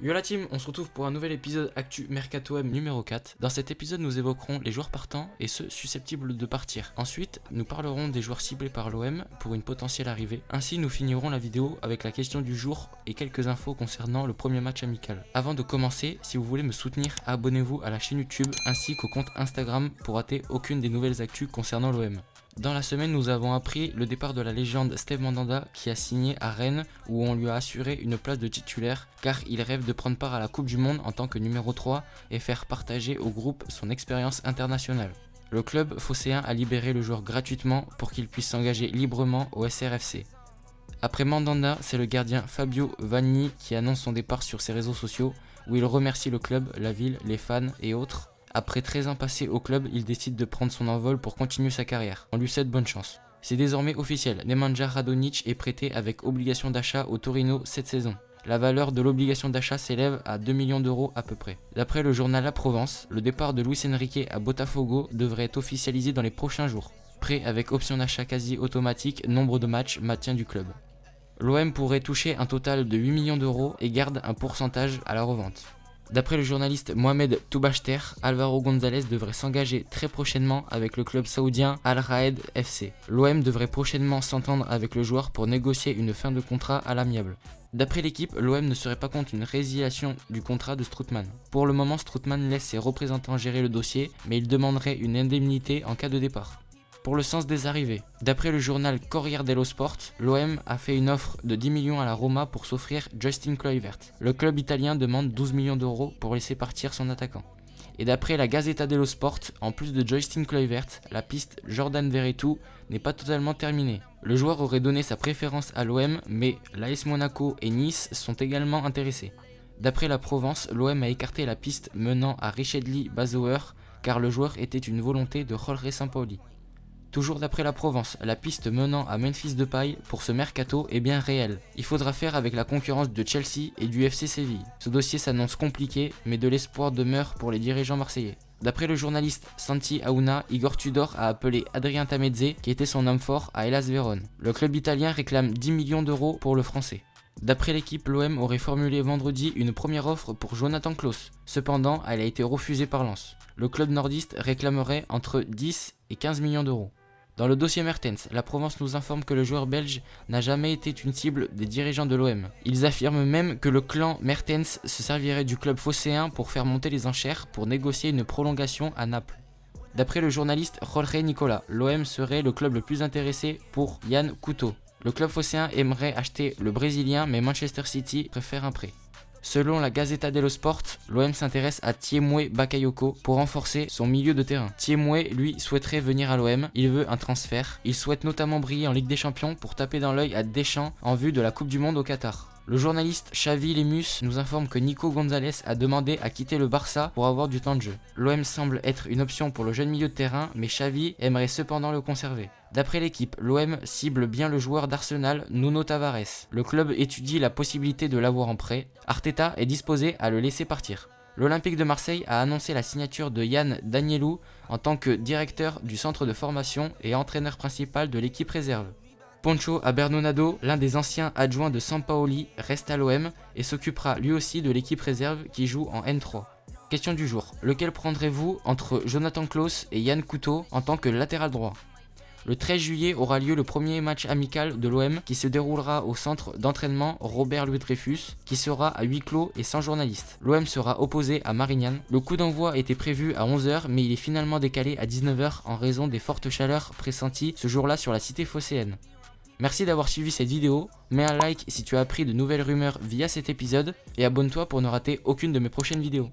Yo la team, on se retrouve pour un nouvel épisode Actu Mercato M numéro 4. Dans cet épisode, nous évoquerons les joueurs partants et ceux susceptibles de partir. Ensuite, nous parlerons des joueurs ciblés par l'OM pour une potentielle arrivée. Ainsi, nous finirons la vidéo avec la question du jour et quelques infos concernant le premier match amical. Avant de commencer, si vous voulez me soutenir, abonnez-vous à la chaîne YouTube ainsi qu'au compte Instagram pour rater aucune des nouvelles actus concernant l'OM. Dans la semaine, nous avons appris le départ de la légende Steve Mandanda qui a signé à Rennes où on lui a assuré une place de titulaire car il rêve de prendre part à la Coupe du Monde en tant que numéro 3 et faire partager au groupe son expérience internationale. Le club phocéen a libéré le joueur gratuitement pour qu'il puisse s'engager librement au SRFC. Après Mandanda, c'est le gardien Fabio Vanni qui annonce son départ sur ses réseaux sociaux où il remercie le club, la ville, les fans et autres. Après 13 ans passés au club, il décide de prendre son envol pour continuer sa carrière. On lui souhaite bonne chance. C'est désormais officiel, Nemanja Radonjic est prêté avec obligation d'achat au Torino cette saison. La valeur de l'obligation d'achat s'élève à 2 millions d'euros à peu près. D'après le journal La Provence, le départ de Luis Enrique à Botafogo devrait être officialisé dans les prochains jours. Prêt avec option d'achat quasi automatique, nombre de matchs, maintien du club. L'OM pourrait toucher un total de 8 millions d'euros et garde un pourcentage à la revente. D'après le journaliste Mohamed Toubachter, Álvaro González devrait s'engager très prochainement avec le club saoudien Al Raed FC. L'OM devrait prochainement s'entendre avec le joueur pour négocier une fin de contrat à l'amiable. D'après l'équipe, l'OM ne serait pas contre une résiliation du contrat de Strootman. Pour le moment, Strootman laisse ses représentants gérer le dossier, mais il demanderait une indemnité en cas de départ. Pour le sens des arrivées, d'après le journal Corriere dello Sport, l'OM a fait une offre de 10 millions à la Roma pour s'offrir Justin Kluivert. Le club italien demande 12 millions d'euros pour laisser partir son attaquant. Et d'après la Gazzetta dello Sport, en plus de Justin Kluivert, la piste Jordan Veretout n'est pas totalement terminée. Le joueur aurait donné sa préférence à l'OM, mais l'AS Monaco et Nice sont également intéressés. D'après la Provence, l'OM a écarté la piste menant à Richedly Bazauer car le joueur était une volonté de Jorge Sampaoli. Toujours d'après la Provence, la piste menant à Memphis Depay pour ce mercato est bien réelle. Il faudra faire avec la concurrence de Chelsea et du FC Séville. Ce dossier s'annonce compliqué, mais de l'espoir demeure pour les dirigeants marseillais. D'après le journaliste Santi Auna, Igor Tudor a appelé Adrien Tamezze, qui était son homme fort, à Hellas Vérone. Le club italien réclame 10 millions d'euros pour le français. D'après l'équipe, l'OM aurait formulé vendredi une première offre pour Jonathan Klaus. Cependant, elle a été refusée par Lens. Le club nordiste réclamerait entre 10 et 15 millions d'euros. Dans le dossier Mertens, la Provence nous informe que le joueur belge n'a jamais été une cible des dirigeants de l'OM. Ils affirment même que le clan Mertens se servirait du club phocéen pour faire monter les enchères pour négocier une prolongation à Naples. D'après le journaliste Jorge Nicola, l'OM serait le club le plus intéressé pour Yann Couto. Le club phocéen aimerait acheter le Brésilien, mais Manchester City préfère un prêt. Selon la Gazzetta dello Sport, l'OM s'intéresse à Thiemoué Bakayoko pour renforcer son milieu de terrain. Thiemoué, lui, souhaiterait venir à l'OM, il veut un transfert. Il souhaite notamment briller en Ligue des Champions pour taper dans l'œil à Deschamps en vue de la Coupe du Monde au Qatar. Le journaliste Xavi Lemus nous informe que Nico González a demandé à quitter le Barça pour avoir du temps de jeu. L'OM semble être une option pour le jeune milieu de terrain, mais Xavi aimerait cependant le conserver. D'après l'équipe, l'OM cible bien le joueur d'Arsenal, Nuno Tavares. Le club étudie la possibilité de l'avoir en prêt. Arteta est disposé à le laisser partir. L'Olympique de Marseille a annoncé la signature de Yann Danielou en tant que directeur du centre de formation et entraîneur principal de l'équipe réserve. Poncho Abernonado, l'un des anciens adjoints de Sampaoli, reste à l'OM et s'occupera lui aussi de l'équipe réserve qui joue en N3. Question du jour, lequel prendrez-vous entre Jonathan Klaus et Yann Couto en tant que latéral droit ? Le 13 juillet aura lieu le premier match amical de l'OM qui se déroulera au centre d'entraînement Robert Louis Dreyfus qui sera à huis clos et sans journalistes. L'OM sera opposé à Marignane. Le coup d'envoi était prévu à 11h mais il est finalement décalé à 19h en raison des fortes chaleurs pressenties ce jour-là sur la cité phocéenne. Merci d'avoir suivi cette vidéo, mets un like si tu as appris de nouvelles rumeurs via cet épisode et abonne-toi pour ne rater aucune de mes prochaines vidéos.